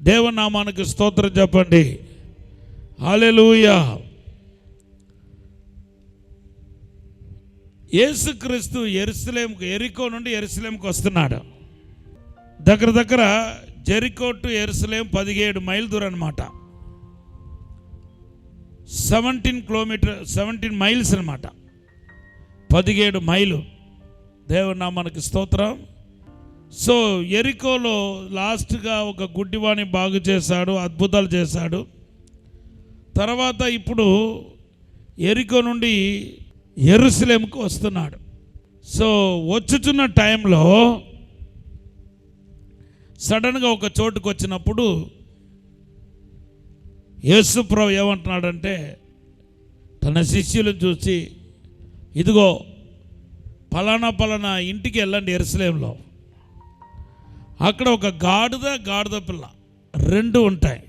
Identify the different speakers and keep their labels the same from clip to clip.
Speaker 1: దేవుని నామానికి స్తోత్రం చెప్పండి. హల్లెలూయా. యేసుక్రీస్తు ఎరికో నుండి యెరూషలేముకు వస్తున్నాడు. దగ్గర జెరికో టు యెరూషలేం 17 మైల్ దూరం అనమాట. 17 మైల్స్ అనమాట. 17 మైలు. దేవుని నామానికి స్తోత్రం. సో ఎరికోలో లాస్ట్గా ఒక గుడ్డివాణి బాగు చేశాడు, అద్భుతాలు చేశాడు. తర్వాత ఇప్పుడు ఎరికో నుండి యెరూషలేముకు వస్తున్నాడు. సో వచ్చుచున్న టైంలో సడన్గా ఒక చోటుకు వచ్చినప్పుడు యేసు ప్రభు ఏమంటున్నాడంటే తన శిష్యులను చూసి, ఇదిగో పలానా ఇంటికి వెళ్ళండి యెరూషలేంలో, అక్కడ ఒక గాడిద పిల్ల 2 ఉంటాయి.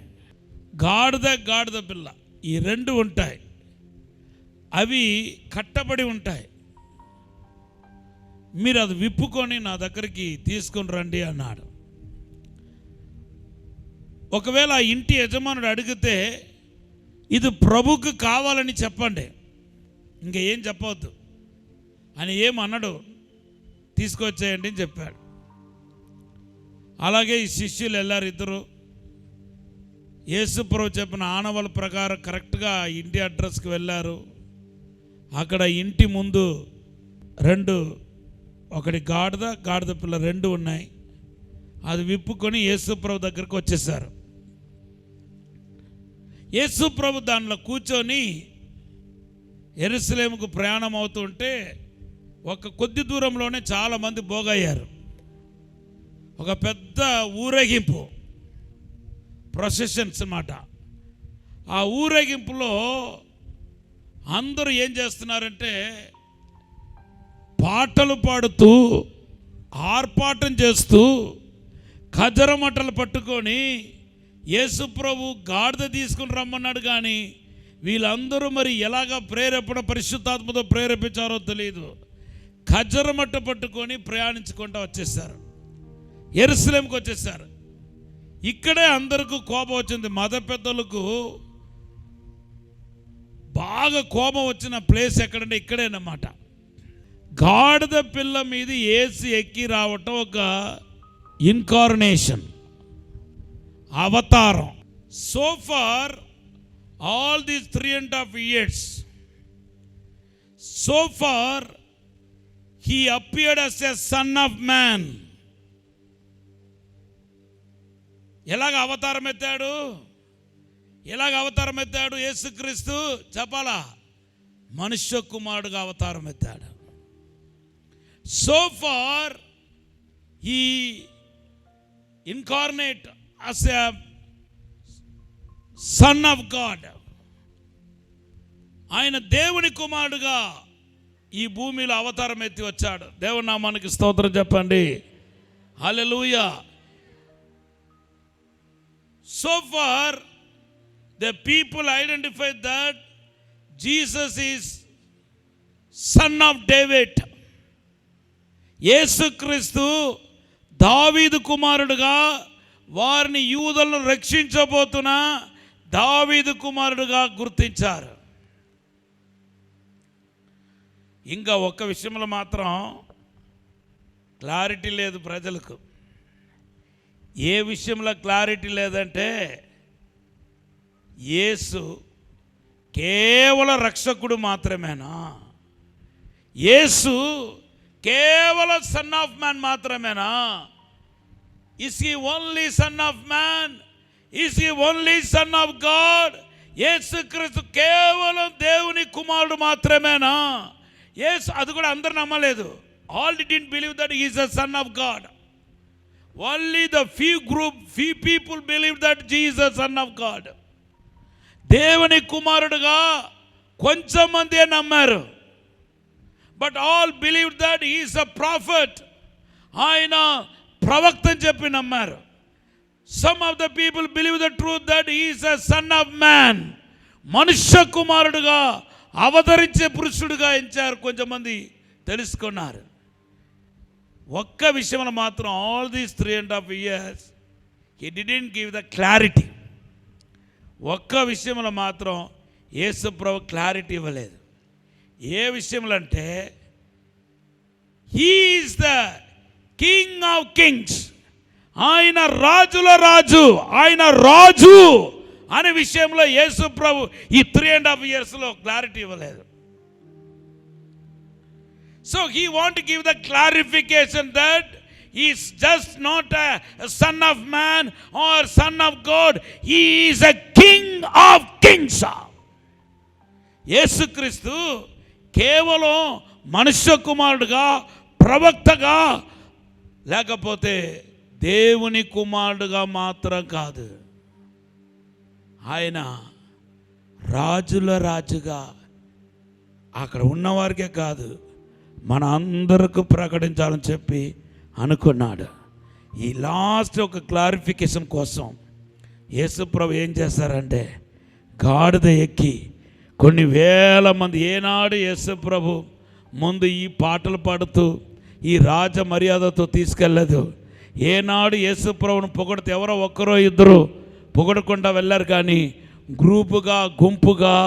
Speaker 1: గాడిద పిల్ల ఈ 2 ఉంటాయి. అవి కట్టబడి ఉంటాయి. మీరు అది విప్పుకొని నా దగ్గరికి తీసుకొని రండి అన్నాడు. ఒకవేళ ఆ ఇంటి యజమానుడు అడిగితే ఇది ప్రభుకు కావాలని చెప్పండి, ఇంకా ఏం చెప్పవద్దు అని ఏమన్నాడు, తీసుకొచ్చేయండి అని చెప్పాడు. అలాగే ఈ శిష్యులు వెళ్ళారు. ఇద్దరు యేసు ప్రభు చెప్పిన ఆనవాళ్ళ ప్రకారం కరెక్ట్గా ఇంటి అడ్రస్కి వెళ్ళారు. అక్కడ ఇంటి ముందు 2, ఒకటి గాడిద పిల్ల 2 ఉన్నాయి. అది విప్పుకొని యేసు ప్రభు దగ్గరికి వచ్చేసారు. యేసు ప్రభు దానిలో కూర్చొని యెరూషలేముకు ప్రయాణం అవుతుంటే ఒక కొద్ది దూరంలోనే చాలామంది పోగయ్యారు. ఒక పెద్ద ఊరేగింపు, ప్రొసెషన్స్ అన్నమాట. ఆ ఊరేగింపులో అందరూ ఏం చేస్తున్నారంటే పాటలు పాడుతూ ఆర్పాటం చేస్తూ ఖజరమట్టలు పట్టుకొని యేసు ప్రభు గాడిద తీసుకుని రమ్మన్నాడు. కానీ వీళ్ళందరూ మరి ఎలాగ ప్రేరేపణ పరిశుద్ధాత్మతో ప్రేరేపించారో తెలియదు, ఖజరమట్ట పట్టుకొని ప్రయాణించుకుంటూ వచ్చేసారు. యెరూషలేముకు వచ్చేసారు. ఇక్కడే అందరికీ కోపం వచ్చింది. మత పెద్దలకు బాగా కోపం వచ్చిన ప్లేస్ ఎక్కడంటే ఇక్కడేనమాట. గాడిద పిల్ల మీద ఏసి ఎక్కి రావటం ఒక ఇన్కార్నేషన్, అవతారం. So far all these 3.5 years, so far he appeared as a son of man. ఎలాగ అవతారం ఎత్తాడు యేసుక్రీస్తు చెప్పాలా? మనుష్య కుమారుడుగా అవతారం ఎత్తాడు. So far he incarnate as a son of God. ఆయన దేవుని కుమారుడుగా ఈ భూమిలో అవతారం ఎత్తి వచ్చాడు. దేవుని నామానికి స్తోత్రం చెప్పండి. హల్లెలూయా. So far the people identified that Jesus is son of David. యేసుక్రీస్తు దావీదు కుమారుడుగా, వారిని యూదులను రక్షించబోతున్న దావీదు కుమారుడుగా గుర్తించారు. ఇంకా ఒక్క విషయంలో మాత్రం క్లారిటీ లేదు ప్రజలకు. ఏ విషయంలో క్లారిటీ లేదంటే యేసు కేవలం రక్షకుడు మాత్రమేనా? యేసు కేవలం సన్ ఆఫ్ మ్యాన్ మాత్రమేనా? Is he only son of man? Is he only son of God? యేసుక్రీస్తు కేవలం దేవుని కుమారుడు మాత్రమేనా? యేసు అది కూడా అందరూ నమ్మలేదు. All didn't believe that he is a son of God. Only the few people believed that Jesus is son of God. దేవుని కుమారుడుగా కొంచెం మంది నమ్మారు. But all believed that he is a prophet. ఆయన ప్రవక్త అని చెప్పి నమ్మారు. Some of the people believe the truth that he is a son of man. మనుష్య కుమారుడుగా అవతరించే పురుషుడుగా ఎంచారు. కొంచెంమంది తెలుసుకున్నారు. ఒక్క విషయంలో మాత్రం all these 3.5 years he didn't give the clarity. ఒక్క విషయంలో మాత్రం యేసు ప్రభు క్లారిటీ ఇవ్వలేదు. ఏ విషయంలో అంటే he is the king of Kings, ఆయన రాజుల రాజు, ఆయన రాజు అనే విషయంలో యేసు ప్రభు ఈ 3.5 yearsలో క్లారిటీ ఇవ్వలేదు. So he want to give the clarification that he is just not a son of man or son of God, he is a king of kings. యేసుక్రీస్తు కేవలం మనుష్య కుమారుడుగా, ప్రవక్తగా, లేకపోతే దేవుని కుమారుడుగా మాత్రం కాదు, ఆయన రాజుల రాజుగా అక్కడ ఉన్నవారికే కాదు మన అందరికీ ప్రకటించాలని చెప్పి అనుకున్నాడు. ఈ లాస్ట్ ఒక క్లారిఫికేషన్ కోసం యేసుప్రభు ఏం చేస్తారంటే గాడిద ఎక్కి కొన్ని వేల మంది, ఏనాడు యేసుప్రభు ముందు ఈ పాటలు పాడుతూ ఈ రాజ మర్యాదతో తీసుకెళ్ళదు. ఏనాడు యేసుప్రభుని పొగడితే ఎవరో ఒక్కరో ఇద్దరు పొగడకుండా వెళ్ళారు, కానీ గ్రూపుగా, గుంపుగా,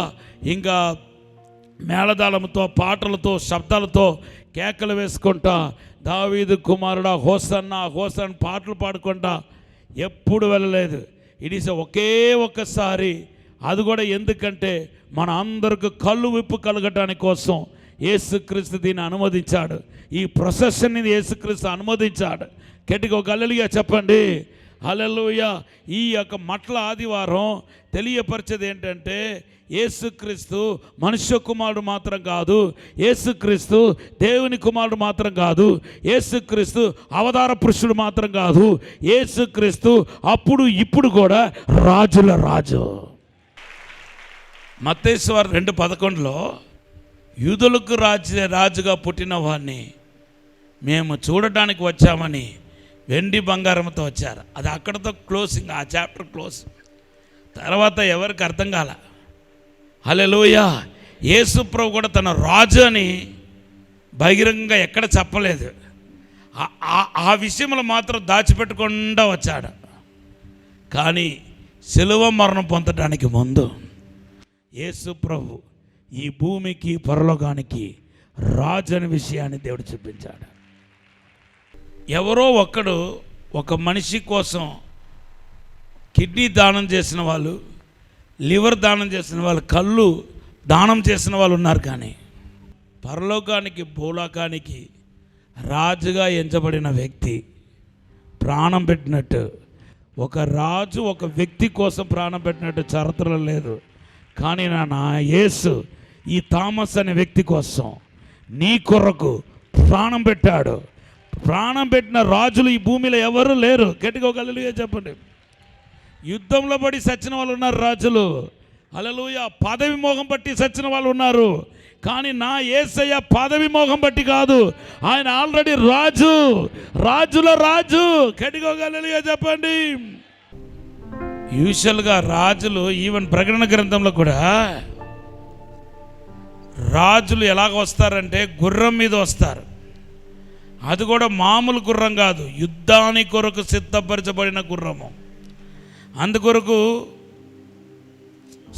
Speaker 1: ఇంకా మేళదాళంతో, పాటలతో, శబ్దాలతో కేకలు వేసుకుంటా దావీదు కుమారుడా హోసన్నా హోసన్ పాటలు పాడుకుంటా ఎప్పుడు వెళ్ళలేదు. ఇట్ ఈస్ ఒకే ఒక్కసారి, అది కూడా ఎందుకంటే మన అందరికి కళ్ళు విప్పు కలగటానికి కోసం యేసుక్రీస్తు దీన్ని అనుమతించాడు. ఈ ప్రొసెషన్ని యేసుక్రీస్తు అనుమతించాడు. గట్టిగా ఒక హల్లెలూయా చెప్పండి. హల్లెలూయా. ఈ యొక్క మట్ల ఆదివారం తెలియపరిచేది ఏంటంటే యేసుక్రీస్తు మనుష్య కుమారుడు మాత్రం కాదు, యేసుక్రీస్తు దేవుని కుమారుడు మాత్రం కాదు, యేసుక్రీస్తు అవతార పురుషుడు మాత్రం కాదు, యేసుక్రీస్తు అప్పుడు ఇప్పుడు కూడా రాజుల రాజు. మత్తయి సువార్త 2:11 యూదులకు రాజుగా పుట్టిన వాడిని మేము చూడటానికి వచ్చామని వెండి బంగారంతో వచ్చారు. అది అక్కడతో క్లోజింగ్, ఆ చాప్టర్ క్లోజ్. తర్వాత ఎవరికి అర్థం కాల. హల్లెలూయా. యేసు ప్రభు కూడా తన రాజు అని బహిరంగంగా ఎక్కడ చెప్పలేదు. ఆ విషయంలో మాత్రం దాచిపెట్టకుండా వచ్చాడు. కానీ శిలువ మరణం పొందడానికి ముందు యేసు ప్రభు ఈ భూమికి పరలోకానికి రాజు అనే విషయాన్ని దేవుడు చూపించాడు. ఎవరో ఒక్కడు ఒక మనిషి కోసం కిడ్నీ దానం చేసిన వాళ్ళు, లివర్ దానం చేసిన వాళ్ళు, కళ్ళు దానం చేసిన వాళ్ళు ఉన్నారు. కానీ పరలోకానికి, భూలోకానికి రాజుగా ఎంచబడిన వ్యక్తి ప్రాణం పెట్టినట్టు, ఒక రాజు ఒక వ్యక్తి కోసం ప్రాణం పెట్టినట్టు చరిత్రలో లేదు. కానీ నా యేసు ఈ థామస్ అనే వ్యక్తి కోసం నీ కొరకు ప్రాణం పెట్టాడు. ప్రాణం పెట్టిన రాజులు ఈ భూమిలో ఎవరు లేరు. గట్టిగా ఒక హల్లెలూయా చెప్పండి. యుద్ధంలో పడి సచ్చిన వాళ్ళు ఉన్నారు రాజులు, హల్లెలూయా. పదవి మోహం బట్టి సచ్చిన వాళ్ళు ఉన్నారు. కానీ నా యేసయ్య పదవి మోహం బట్టి కాదు, ఆయన ఆల్రెడీ రాజు, రాజుల రాజు. గట్టిగా ఒక హల్లెలూయా చెప్పండి. యూజువల్గా రాజులు, ఈవెన్ ప్రకటన గ్రంథంలో కూడా రాజులు ఎలాగ వస్తారంటే గుర్రం మీద వస్తారు. అది కూడా మామూలు గుర్రం కాదు, యుద్ధానికి కొరకు సిద్ధపరచబడిన గుర్రము. అందుకొరకు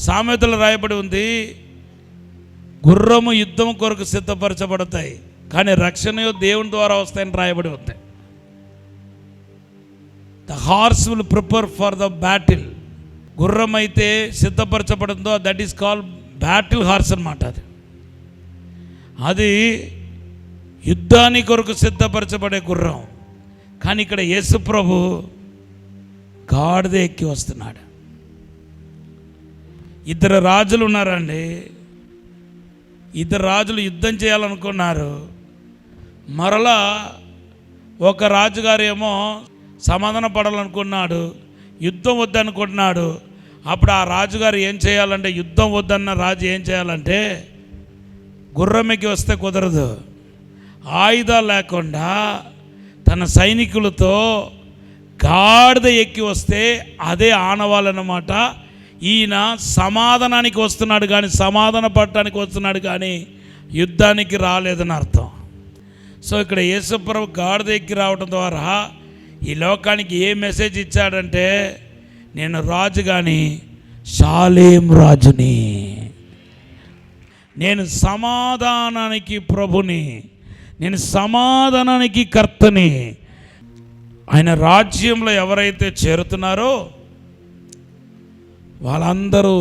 Speaker 1: సామెతలు రాయబడి ఉంది, గుర్రము యుద్ధం కొరకు సిద్ధపరచబడతాయి, కానీ రక్షణ దేవుని ద్వారా వస్తాయని రాయబడి ఉంది. The horse will prepare for the battle. గుర్రం అయితే సిద్ధపరచబడిందో that is called battle horse అన్నమాట. అది యుద్ధానికి కొరకు సిద్ధపరచబడే గుర్రం. కానీ ఇక్కడ యేసు ప్రభు గాడిద ఎక్కి వస్తున్నాడు. ఇద్దరు రాజులు ఉన్నారండి. ఇద్దరు రాజులు యుద్ధం చేయాలనుకున్నారు. మరలా ఒక రాజుగారు ఏమో సమాధాన పడాలనుకున్నాడు, యుద్ధం వద్దనుకుంటున్నాడు. అప్పుడు ఆ రాజుగారు ఏం చేయాలంటే, యుద్ధం వద్దన్న రాజు ఏం చేయాలంటే గుర్రం ఎక్కి వస్తే కుదరదు, ఆయుధాలు లేకుండా తన సైనికులతో గాడిద ఎక్కి వస్తే అదే ఆనవాలన్నమాట. ఈయన సమాధానానికి వస్తున్నాడు కానీ, సమాధాన పడటానికి వస్తున్నాడు కానీ యుద్ధానికి రాలేదని అర్థం. సో ఇక్కడ యేసుప్రభు గాడిద ఎక్కి రావడం ద్వారా ఈ లోకానికి ఏ మెసేజ్ ఇచ్చాడంటే, నేను రాజు కానీ షాలేం రాజుని, నేను సమాధానానికి ప్రభుని, నేను సమాధానానికి కర్తని. ఆయన రాజ్యంలో ఎవరైతే చేరుతున్నారో వాళ్ళందరూ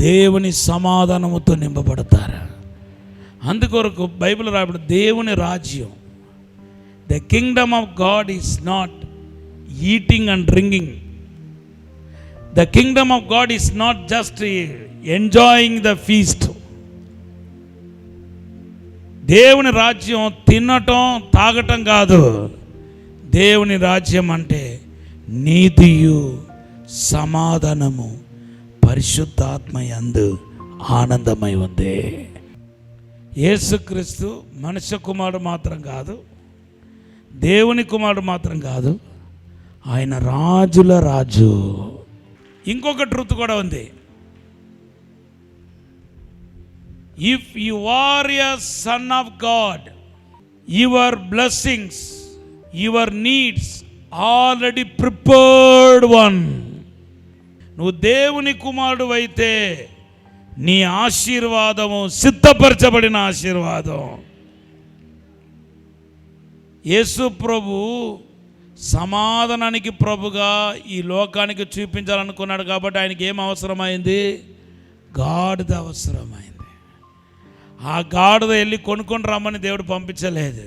Speaker 1: దేవుని సమాధానముతో నింపబడతారు. అందుకొరకు బైబిల్ రాబడి దేవుని రాజ్యం, the Kingdom of God is not eating and drinking. The Kingdom of God is not just enjoying the feast. దేవుని రాజ్యం తినటం తాగటం కాదు. దేవుని రాజ్యం అంటే నీతియు సమాధానము పరిశుద్ధాత్మ యందు ఆనందమై ఉంది. యేసుక్రీస్తు మనుష్య కుమారుడు మాత్రం కాదు, దేవుని కుమారుడు మాత్రం కాదు, ఆయన రాజుల రాజు. ఇంకొక ట్రూత్ కూడా ఉంది. If you are a son of God, your blessings, your needs already prepared one. నువ్వు దేవుని కుమారుడు అయితే నీ ఆశీర్వాదము సిద్ధపరచబడిన ఆశీర్వాదం. యేసు ప్రభు సమాధానానికి ప్రభుగా ఈ లోకానికి చూపించాలనుకున్నాడు కాబట్టి ఆయనకి ఏం అవసరమైంది? గాడిద అవసరమైంది. ఆ గాడిద వెళ్ళి కొనుక్కొని రమ్మని దేవుడు పంపించలేదు.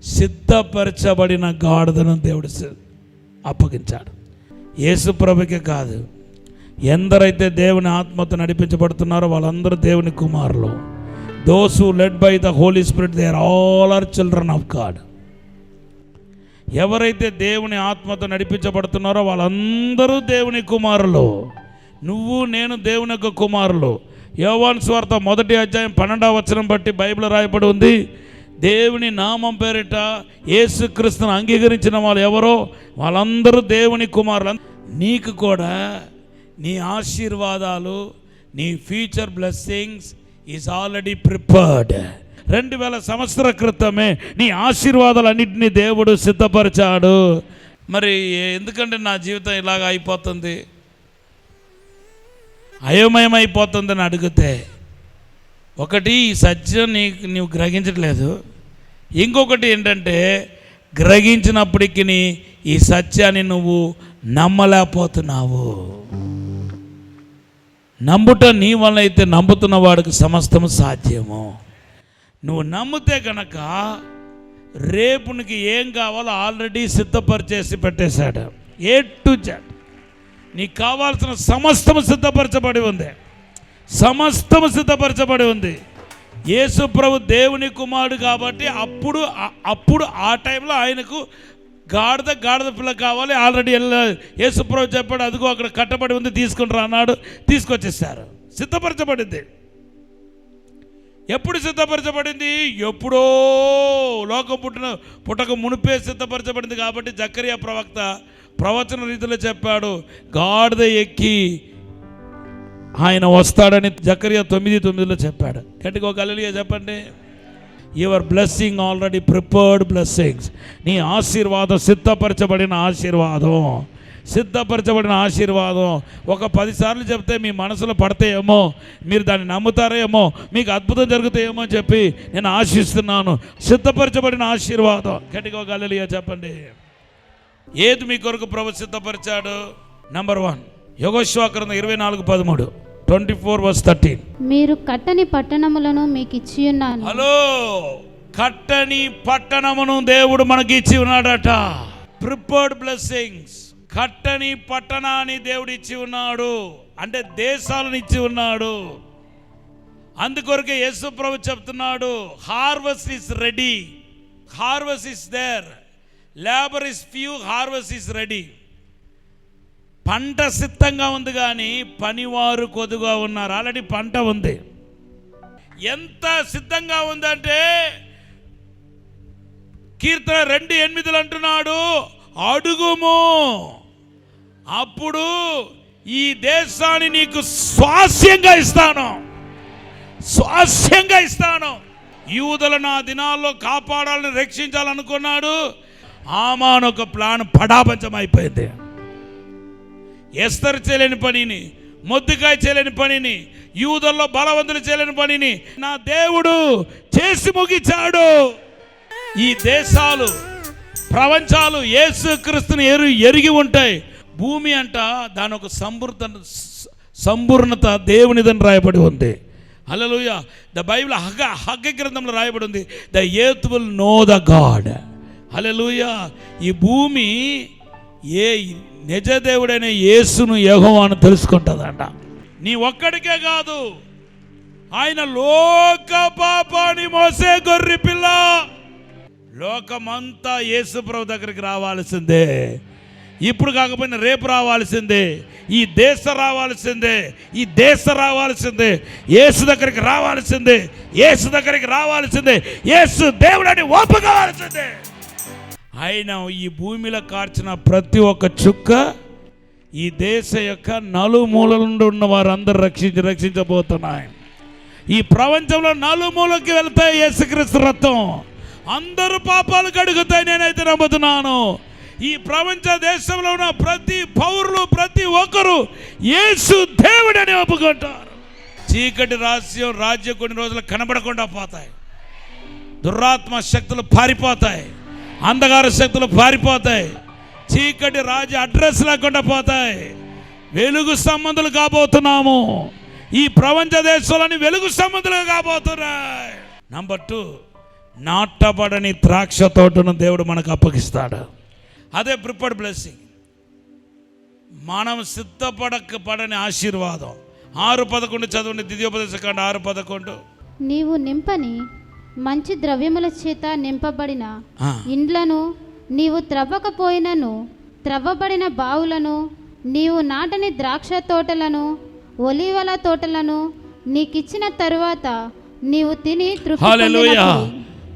Speaker 1: సిద్ధపరచబడిన గాడిదను దేవుడు అప్పగించాడు. యేసు ప్రభుకే కాదు, ఎందరైతే దేవుని ఆత్మతో నడిపించబడుతున్నారో వాళ్ళందరూ దేవుని కుమారులు. Those who led by the Holy Spirit, they are all are children of God. ఎవరైతే దేవుని ఆత్మతో నడిపించబడుతున్నారో వాళ్ళందరూ దేవుని కుమారులు. నువ్వు నేను దేవుని యొక్క కుమారులు. యోహాను సువార్త 1వ అధ్యాయం 12వ వచనం బట్టి బైబిల్ రాయబడి ఉంది, దేవుని నామం పేరిట యేసుక్రీస్తును అంగీకరించిన వాళ్ళు ఎవరో వాళ్ళందరూ దేవుని కుమారులు. నీకు కూడా నీ ఆశీర్వాదాలు, నీ future blessings is already prepared. 2000 సంవత్సరాల క్రితమే నీ ఆశీర్వాదాలన్నింటినీ దేవుడు సిద్ధపరిచాడు. మరి ఎందుకంటే నా జీవితం ఇలాగ అయిపోతుంది, అయోమయం అయిపోతుందని అడిగితే, ఒకటి ఈ సత్యం నీవు గ్రహించట్లేదు. ఇంకొకటి ఏంటంటే, గ్రహించినప్పటికీ ఈ సత్యాన్ని నువ్వు నమ్మలేకపోతున్నావు. నమ్ముట నీ వల్ల అయితే నమ్ముతున్న వాడికి సమస్తము సాధ్యము. నువ్వు నమ్మితే కనుక రేపు నీకు ఏం కావాలో ఆల్రెడీ సిద్ధపరిచేసి పెట్టేశాడు. ఏ టు జెడ్ నీకు కావాల్సిన సమస్తము సిద్ధపరచబడి ఉంది. సమస్తము సిద్ధపరచబడి ఉంది. యేసు ప్రభు దేవుని కుమారుడు కాబట్టి అప్పుడు ఆ టైంలో ఆయనకు గాడిద పిల్ల కావాలి. ఆల్రెడీ యేసు ప్రభు చెప్పాడు, అదిగో అక్కడ కట్టబడి ఉంది, తీసుకుని రా అన్నాడు. తీసుకొచ్చేసారు. సిద్ధపరచబడింది. ఎప్పుడు సిద్ధపరచబడింది? ఎప్పుడో లోకం పుట్టక మునిపే సిద్ధపరచబడింది. కాబట్టి జకరియా ప్రవక్త ప్రవచన రీతిలో చెప్పాడు, గాడిద ఎక్కి ఆయన వస్తాడని జకరియా 9:9 చెప్పాడు. గట్టిగా ఒక హల్లెలూయా చెప్పండి. Your blessing already prepared blessings. నీ ఆశీర్వాదం సిద్ధపరచబడిన ఆశీర్వాదం. సిద్ధపరచబడిన ఆశీర్వాదం. ఒక 10 సార్లు చెప్తే మీ మనసులో పడతాయేమో, మీరు దాన్ని నమ్ముతారేమో, మీకు అద్భుతం జరుగుతాయేమో అని చెప్పి నేను ఆశిస్తున్నాను. సిద్ధపరచబడిన ఆశీర్వాదం. గట్టిగా ఒక హల్లెలూయా చెప్పండి. ఏది మీ కొరకు ప్రభు సిద్ధపరిచాడు? నంబర్ 1 యెహోషువ గ్రంథం 24:13, 24:13.
Speaker 2: మీరు కట్టని పట్టణములను మీకు ఇచ్చి ఉన్నాను.
Speaker 1: హలో, కట్టని పట్టణమును దేవుడు మనకి ఇచ్చి ఉన్నాడట. Prepared blessings. కట్టని పట్టణాన్ని దేవుడు ఇచ్చి ఉన్నాడు, అంటే దేశాలను ఇచ్చి ఉన్నాడు. అందుకొరకే యేసు ప్రభు చెప్తున్నాడు, harvest is ready, harvest is there, labour is few, harvest is ready. పంట సిద్ధంగా ఉంది కానీ పనివారు కొద్దిగా ఉన్నారు. ఆల్రెడీ పంట ఉంది. ఎంత సిద్ధంగా ఉందంటే కీర్తన 2:8 అంటున్నాడు, అడుగుము అప్పుడు ఈ దేశాన్ని నీకు స్వాస్యంగా ఇస్తాను, స్వాస్యంగా ఇస్తాను. యూదులను ఆ దినాల్లో కాపాడాలని, రక్షించాలనుకున్నాడు. హామాను ఒక ప్లాన్ పడాపంచం అయిపోయింది. ఎస్తరు చేయలేని పనిని, మొర్దెకాయి చేయలేని పనిని, యూదుల్లో బలవంతులు చేయలేని పనిని నా దేవుడు చేసి ముగించాడు. ఈ దేశాలు, ప్రపంచాలు యేసుక్రీస్తుని ఎరిగి ఉంటాయి. భూమి అంట దాని ఒక సంపూర్ణత దేవునిదని రాయబడి ఉంది. హల్లెలూయా. ద బైబిల్ హగ్గ గ్రంథంలో రాయబడి ఉంది, the earth will know the God. Hallelujah. ఈ భూమి ఏ నిజ దేవుడైన యేసును యెహోవాను తెలుసుకుంటుందంట. నీ ఒక్కడికే కాదు, ఆయన లోక పాపాన్ని మోసే గొర్రె పిల్ల. లోకమంతా యేసు ప్రభు దగ్గరికి రావాల్సిందే. ఇప్పుడు కాకపోయినా రేపు రావాల్సిందే. ఈ దేశం రావాల్సిందే. ఈ దేశం రావాల్సిందే. యేసు దగ్గరికి రావాల్సిందే. యేసు దగ్గరికి రావాల్సిందే. యేసు దేవుడని ఒప్పుకోవాల్సిందే. ఆయన ఈ భూమిలో కార్చిన ప్రతి ఒక్క చుక్క ఈ దేశ యొక్క నలుమూలల నుండి ఉన్న వారందరూ రక్షించబోతున్నాయి. ఈ ప్రపంచంలో నలుమూలకి వెళ్తాయి యేసుక్రీస్తు రక్తం. అందరూ పాపాలు కడుగుతాయి. నేనైతే నమ్ముతున్నాను. ఈ ప్రపంచ దేశంలో ఉన్న ప్రతి పౌరులు, ప్రతి ఒక్కరు యేసు దేవుడని ఒప్పుకుంటారు. చీకటి రాజ్యం కొన్ని రోజులు కనబడకుండా పోతాయి. దురాత్మ శక్తులు పారిపోతాయి. అంధకార శక్తులు పారిపోతాయి. చీకటి రాజ్య అడ్రస్ లేకుండా పోతాయి. వెలుగు సంబంధులు కాబోతున్నాము. ఈ ప్రపంచ దేశాలని వెలుగు సంబంధులుగా కాబోతున్నాయి. నంబర్ 2, నాటబడని ద్రాక్ష తోటను దేవుడు మనకు అప్పగిస్తాడు. అదే ప్రిపేర్డ్ బ్లెస్సింగ్. మనం సిద్ధపడని ఆశీర్వాదం. 6:11 చదవండి. ద్వితీయోపదేశకాండం 6:11.
Speaker 2: నీవు నింపని మంచి ద్రవ్యముల చేత నింపబడిన ఇండ్లను, నీవు త్రవ్వకపోయినను త్రవ్వబడిన బావులను, నీవు నాటని ద్రాక్ష తోటలను, ఒలీవల తోటలను నీకిచ్చిన తరువాత నీవు తిని తృప్తి
Speaker 1: హల్లెలూయా.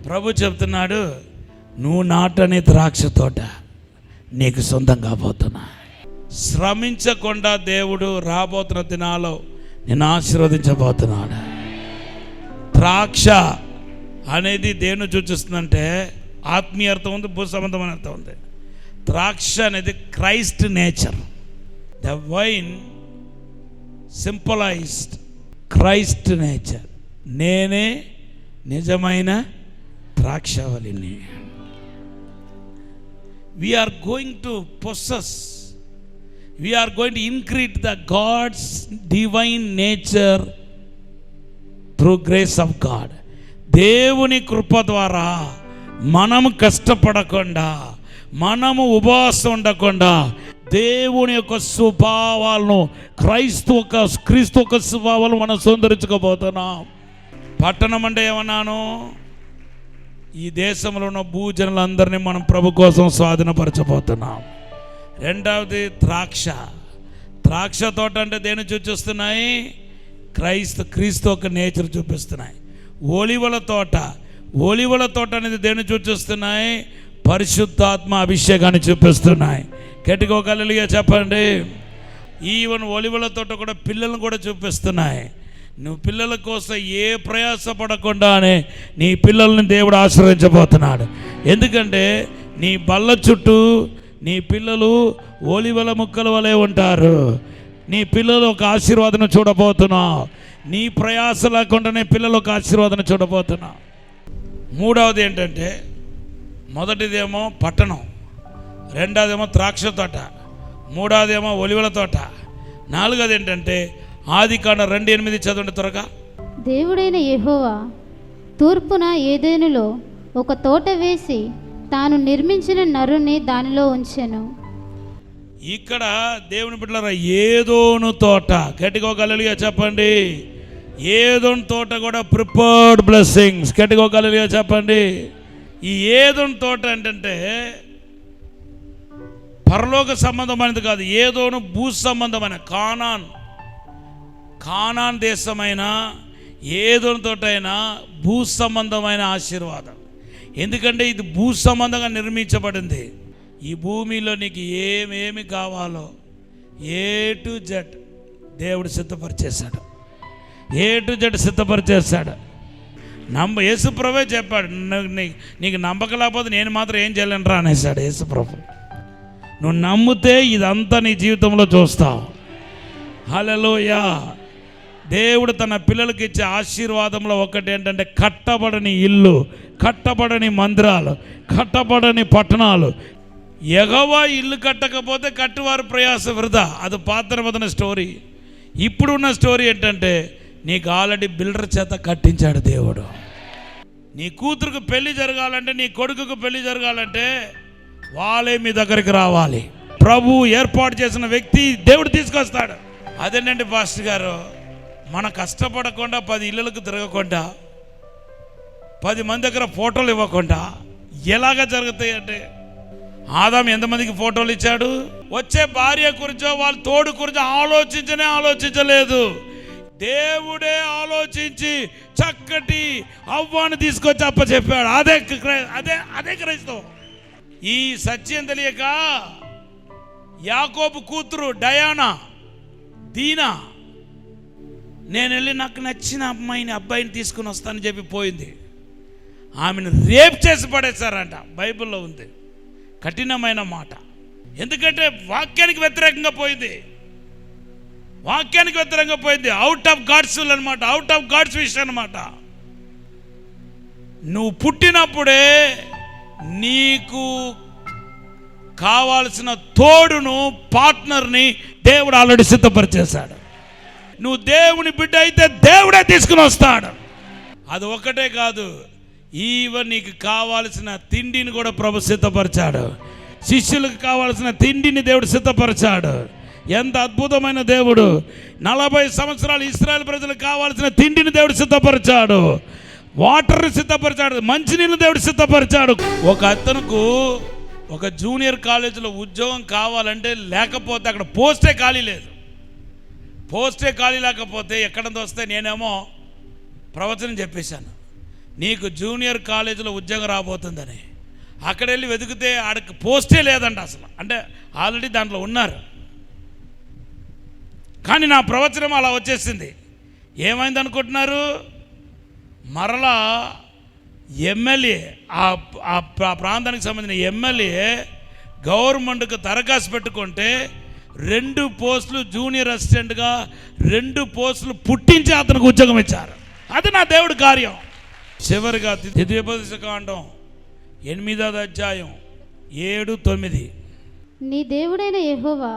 Speaker 1: ప్రభు చెప్తున్నాడు, నువ్వు నాటని ద్రాక్ష తోట నీకు సొంతం కాబోతున్నా. శ్రమించకుండా దేవుడు రాబోతున్న దినాల్లో నేను ఆశీర్వదించబోతున్నాడు. ద్రాక్ష అనేది దేన్ని సూచిస్తుందంటే ఆత్మీయ అర్థం ఉంది, భూ సంబంధమైన అర్థం ఉంది. ద్రాక్ష అనేది Christ nature. The vine symbolized Christ nature. నేనే నిజమైన ద్రాక్షవల్లిని. we are going to possess, we are going to increase the God's divine nature through grace of God. దేవుని కృప ద్వారా మనము కష్టపడకుండా, మనము ఉపవాసం ఉండకుండా దేవుని యొక్క స్వభావాలను, క్రీస్తు యొక్క స్వభావాలను మనం సొందరించుకోబోతున్నాం. పట్టణం అంటే ఏమన్నాను? ఈ దేశంలో ఉన్న భూజనులందరినీ మనం ప్రభు కోసం స్వాధీనపరచబోతున్నాం. రెండవది ద్రాక్ష తోట అంటే దేన్ని సూచిస్తున్నాయి? క్రీస్తు ఒక నేచర్ చూపిస్తున్నాయి. ఒలీవల తోట అనేది దేన్ని సూచిస్తున్నాయి? పరిశుద్ధాత్మ అభిషేకాన్ని చూపిస్తున్నాయి. గట్టిగా హల్లెలూయా చెప్పండి. ఈవెన్ ఒలీవల తోట కూడా పిల్లలను కూడా చూపిస్తున్నాయి. నువ్వు పిల్లల కోసం ఏ ప్రయాసపడకుండానే నీ పిల్లల్ని దేవుడు ఆశీర్వదించబోతున్నాడు. ఎందుకంటే నీ బల్ల చుట్టూ నీ పిల్లలు ఒలీవల ముక్కల వలె ఉంటారు. నీ పిల్లలు ఒక ఆశీర్వాదం చూడబోతున్నావు. నీ ప్రయాస లేకుండానే పిల్లలు ఒక ఆశీర్వాదం చూడబోతున్నావు. మూడవది ఏంటంటే, మొదటిదేమో పట్టణం, రెండవదేమో ద్రాక్ష తోట, మూడవదేమో ఒలీవల తోట, నాలుగవది ఏంటంటే ఆదికాండం 2:8 చదవండి త్వరగా.
Speaker 2: దేవుడైన యెహోవా తూర్పున ఏదెనులో ఒక తోట వేసి తాను నిర్మించిన నరుని దానిలో ఉంచెను.
Speaker 1: ఇక్కడ దేవుని బిడ్డలారా, ఏదోను తోట, గట్టిగా హల్లెలూయా చెప్పండి. ఏదోను తోట కూడా ప్రిపేర్డ్ బ్లెస్సింగ్స్. గట్టిగా హల్లెలూయా చెప్పండి. ఈ ఏదోను తోట ఏంటంటే పరలోక సంబంధమైనది కాదు. ఏదోను భూ సంబంధమైన కానాన్ దేశమైన ఏదోను తోటైనా భూ సంబంధమైన ఆశీర్వాదం. ఎందుకంటే ఇది భూ సంబంధంగా నిర్మించబడింది. ఈ భూమిలో నీకు ఏమేమి కావాలో A to Z దేవుడు సిద్ధపరిచేశాడు. యేసుప్రభే చెప్పాడు, నీకు నమ్మకం లేకపోతే నేను మాత్రం ఏం చేయలేనురా అనేసాడు యేసుప్రభు. నువ్వు నమ్మితే ఇదంతా నీ జీవితంలో చూస్తావు. హల్లెలూయా. దేవుడు తన పిల్లలకి ఇచ్చే ఆశీర్వాదంలో ఒకటి ఏంటంటే కట్టబడని ఇల్లు, కట్టబడని మందిరాలు, కట్టబడని పట్టణాలు. యెహోవా ఇల్లు కట్టకపోతే కట్టువారు ప్రయాస వృధా. అది పాత స్టోరీ. ఇప్పుడున్న స్టోరీ ఏంటంటే నీకు ఆల్రెడీ బిల్డర్ చేత కట్టించాడు దేవుడు. నీ కూతురుకు పెళ్లి జరగాలంటే, నీ కొడుకుకు పెళ్లి జరగాలంటే వాళ్ళే మీ దగ్గరికి రావాలి. ప్రభు ఏర్పాటు చేసిన వ్యక్తి దేవుడు తీసుకొస్తాడు. అదేనండి పాస్టర్ గారు, మన కష్టపడకుండా 10 ఇళ్ళకు తిరగకుండా 10 మంది దగ్గర ఫోటోలు ఇవ్వకుండా ఎలాగ జరుగుతాయి అంటే, ఆదాం ఎంతమందికి ఫోటోలు ఇచ్చాడు? వచ్చే భార్య గురించో వాళ్ళ తోడు గురించో ఆలోచించలేదు. దేవుడే ఆలోచించి చక్కటి అవ్వాను తీసుకొచ్చి అప్పచెప్పాడు. అదే క్రైస్తవం. ఈ సత్యం తెలియక యాకోబు కూతురు డయానా, దీనా, నేను వెళ్ళి నాకు నచ్చిన అబ్బాయిని తీసుకుని వస్తానని చెప్పి పోయింది. ఆమెను రేప్ చేసి పడేశారంట. బైబిల్లో ఉంది. కఠినమైన మాట. ఎందుకంటే వాక్యానికి వ్యతిరేకంగా పోయింది. అవుట్ ఆఫ్ గాడ్స్ విల్ అనమాట. అవుట్ ఆఫ్ గాడ్స్ విష్ అనమాట. నువ్వు పుట్టినప్పుడే నీకు కావాల్సిన తోడును, పార్ట్నర్ని దేవుడు ఆల్రెడీ సిద్ధపరిచేశాడు. నువ్వు దేవుని బిడ్డ అయితే దేవుడే తీసుకుని వస్తాడు. అది ఒకటే కాదు, ఈవెన్ నీకు కావాల్సిన తిండిని కూడా ప్రభు సిద్ధపరిచాడు. శిష్యులకు కావాల్సిన తిండిని దేవుడు సిద్ధపరిచాడు. ఎంత అద్భుతమైన దేవుడు. 40 సంవత్సరాలు ఇశ్రాయేలు ప్రజలకు కావాల్సిన తిండిని దేవుడు సిద్ధపరిచాడు. వాటర్ని సిద్ధపరిచాడు. మంచినీళ్ళు దేవుడు సిద్ధపరిచాడు. ఒక అతనుకు ఒక జూనియర్ కాలేజీలో ఉద్యోగం కావాలంటే, లేకపోతే అక్కడ పోస్టే ఖాళీ లేదు. పోస్టే ఖాళీ లేకపోతే ఎక్కడంతో వస్తే, నేనేమో ప్రవచనం చెప్పేశాను, నీకు జూనియర్ కాలేజీలో ఉద్యోగం రాబోతుందని. అక్కడ వెళ్ళి వెతికితే ఆడికి పోస్టే లేదంట అసలు. అంటే ఆల్రెడీ దాంట్లో ఉన్నారు. కానీ నా ప్రవచనం అలా వచ్చేసింది. ఏమైంది అనుకుంటున్నారు? మరలా ఎమ్మెల్యే, ఆ ప్రాంతానికి సంబంధించిన ఎమ్మెల్యే గవర్నమెంట్కి దరఖాస్తు పెట్టుకుంటే 2 పోస్టులు జూనియర్ అసిస్టెంట్గా 2 పోస్టులు పుట్టించి అతనికి ఉద్యోగం ఇచ్చారు. అది నా దేవుడి కార్యం. చివరిగా ద్వితీయోపదేశకాండం 8వ అధ్యాయం 7, 9.
Speaker 2: నీ దేవుడైన యెహోవా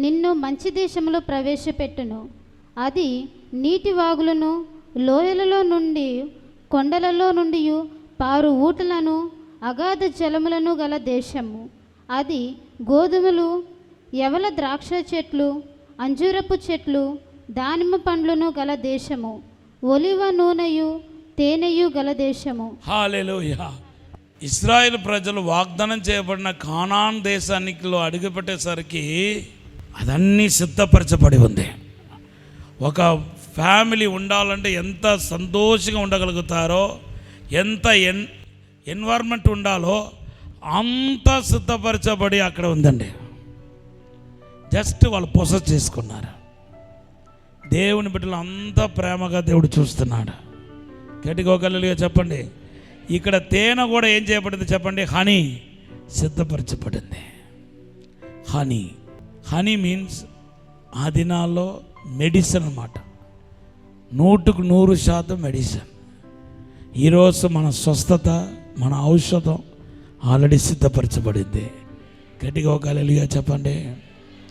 Speaker 2: నిన్ను మంచి దేశంలో ప్రవేశపెట్టును. అది నీటి వాగులను, లోయలలో నుండి, కొండలలో నుండి పారు ఊటలను, అగాధ జలములను గల దేశము. అది గోధుమలు, యవల ద్రాక్ష చెట్లు, అంజూరపు చెట్లు, దానిమ్మ పండ్లను గల దేశము. ఒలివ నూనెయు తేనెయు గల దేశము.
Speaker 1: హల్లెలూయా. ఇశ్రాయేలు ప్రజలు వాగ్దానం చేయబడిన కానాన్ దేశానికి అడుగుపెట్టేసరికి అదన్నీ సిద్ధపరచబడి ఉంది. ఒక ఫ్యామిలీ ఉండాలంటే ఎంత సంతోషంగా ఉండగలుగుతారో, ఎంత ఎన్వైర్మెంట్ ఉండాలో అంత సిద్ధపరచబడి అక్కడ ఉందండి. జస్ట్ వాళ్ళు పొసెస్ చేసుకున్నారు. దేవుని బిడ్డలు అంత ప్రేమగా దేవుడు చూస్తున్నాడు. గట్టిగా హల్లెలూయా చెప్పండి. ఇక్కడ తేనె కూడా ఏం చేయబడింది చెప్పండి? హనీ సిద్ధపరచబడింది. హనీ మీన్స్ ఆ దినాల్లో మెడిసిన్ అన్నమాట. 100% మెడిసిన్. ఈరోజు మన స్వస్థత, మన ఔషధం ఆల్రెడీ సిద్ధపరచబడింది. గట్టిగా హల్లెలూయా చెప్పండి.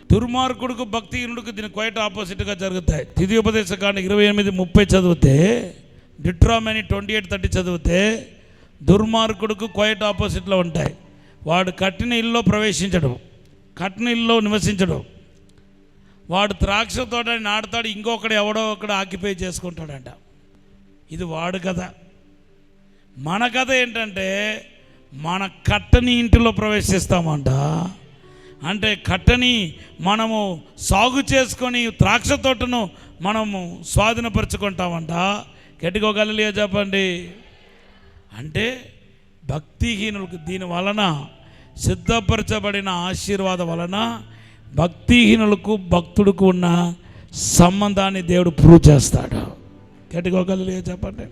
Speaker 1: దుర్మార్గుడుకు, భక్తిహీనుడికి దీని క్వైట్ ఆపోజిట్గా జరుగుతాయి. ద్వితీయోపదేశకాండం 28:30 చదివితే, డిట్రామనీ 28:30 చదివితే దుర్మార్గుడుకు క్వైట్ ఆపోజిట్లో ఉంటాయి. వాడు కట్టిన ఇల్లులో ప్రవేశించడం, కట్టిన ఇల్లులో నివసించడం. వాడు ద్రాక్ష తోటని నాటుతాడు, ఇంకొకడు ఎవడో ఒకడు ఆక్యుపై చేసుకుంటాడంట. ఇది వాడు కథ. మన కథ ఏంటంటే, మన కట్టని ఇంటిలో ప్రవేశిస్తామంట. అంటే కట్టని మనము సాగు చేసుకొని ద్రాక్ష తోటను మనము స్వాధీనపరుచుకుంటామంట. గట్టిగా హల్లెలూయా చెప్పండి. అంటే భక్తిహీనులకు దీని వలన, సిద్ధపరచబడిన ఆశీర్వాదం వలన భక్తిహీనులకు భక్తుడికి ఉన్న సంబంధాన్ని దేవుడు ప్రూవ్ చేస్తాడు. గట్టిగా హల్లెలూయా చెప్పండి.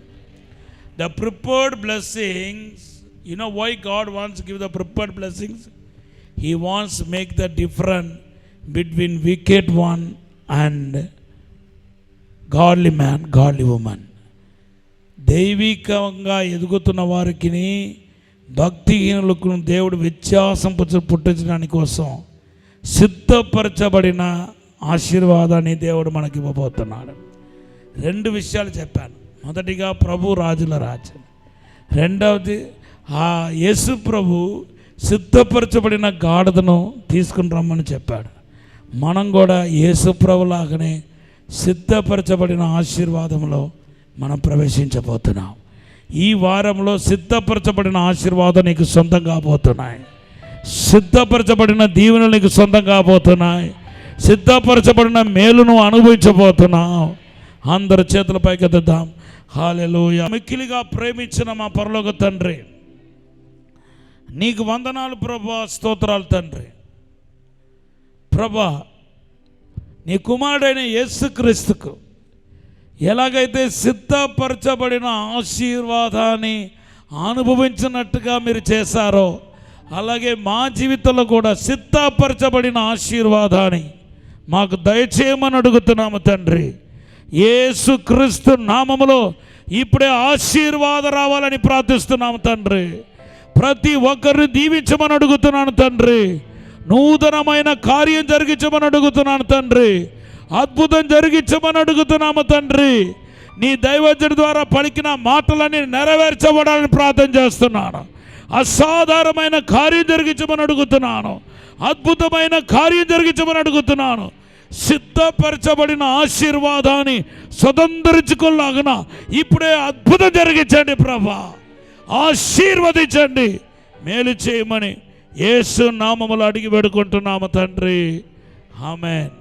Speaker 1: The prepared blessings, you know why God wants to give the prepared blessings? He wants to make the difference between wicked one and godly man, godly woman. దైవికంగా ఎదుగుతున్న వారికి భక్తిహీనులకు దేవుడు వ్యత్యాసం పుట్టించడానికి కోసం సిద్ధపరచబడిన ఆశీర్వాదాన్ని దేవుడు మనకి ఇవ్వబోతున్నాడు. 2 విషయాలు చెప్పాను. మొదటిగా ప్రభు రాజుల రాజ్యం, రెండవది యేసు ప్రభు సిద్ధపరచబడిన గాడిదను తీసుకుని రమ్మని చెప్పాడు. మనం కూడా యేసు ప్రభులాగానే సిద్ధపరచబడిన ఆశీర్వాదంలో మనం ప్రవేశించబోతున్నాం. ఈ వారంలో సిద్ధపరచబడిన ఆశీర్వాదం నీకు సొంతం కాబోతున్నాయి. సిద్ధపరచబడిన దీవెనలు నీకు సొంతం కాబోతున్నాయి. సిద్ధపరచబడిన మేలును అనుభవించబోతున్నావు. అందరి చేతుల పైకి ఎత్తుదాం. హల్లెలూయా. మిక్కిలిగా ప్రేమించిన మా పరలోక తండ్రి, నీకు వందనాలు ప్రభా, స్తోత్రాలు తండ్రి. ప్రభా, నీ కుమారుడైన యేసుక్రీస్తుకు ఎలాగైతే సిద్ధపరచబడిన ఆశీర్వాదాన్ని అనుభవించినట్టుగా మీరు చేశారో, అలాగే మా జీవితంలో కూడా సిద్ధపరచబడిన ఆశీర్వాదాన్ని మాకు దయచేయమని అడుగుతున్నాము తండ్రి. యేసుక్రీస్తు నామములో ఇప్పుడే ఆశీర్వాదం రావాలని ప్రార్థిస్తున్నాము తండ్రి. ప్రతి ఒక్కరిని దీవించమని అడుగుతున్నాను తండ్రి. నూతనమైన కార్యం జరిగించమని అడుగుతున్నాను తండ్రి. అద్భుతం జరిగించమని అడుగుతున్నాము తండ్రి. నీ దైవజనుడి ద్వారా పలికిన మాటలన్నీ నెరవేర్చబడాలని ప్రార్థన చేస్తున్నాను. అసాధారణమైన కార్యం జరిగించమని అడుగుతున్నాను. అద్భుతమైన కార్యం జరిగించమని అడుగుతున్నాను. సిద్ధపరచబడిన ఆశీర్వాదాన్ని స్వతంత్రించుకోలాగున ఇప్పుడే అద్భుతం జరిగించండి ప్రభా. ఆశీర్వదించండి, మేలు చేయమని యేసు నామములో అడిగి వేడుకుంటున్నాము తండ్రి. ఆమేన్.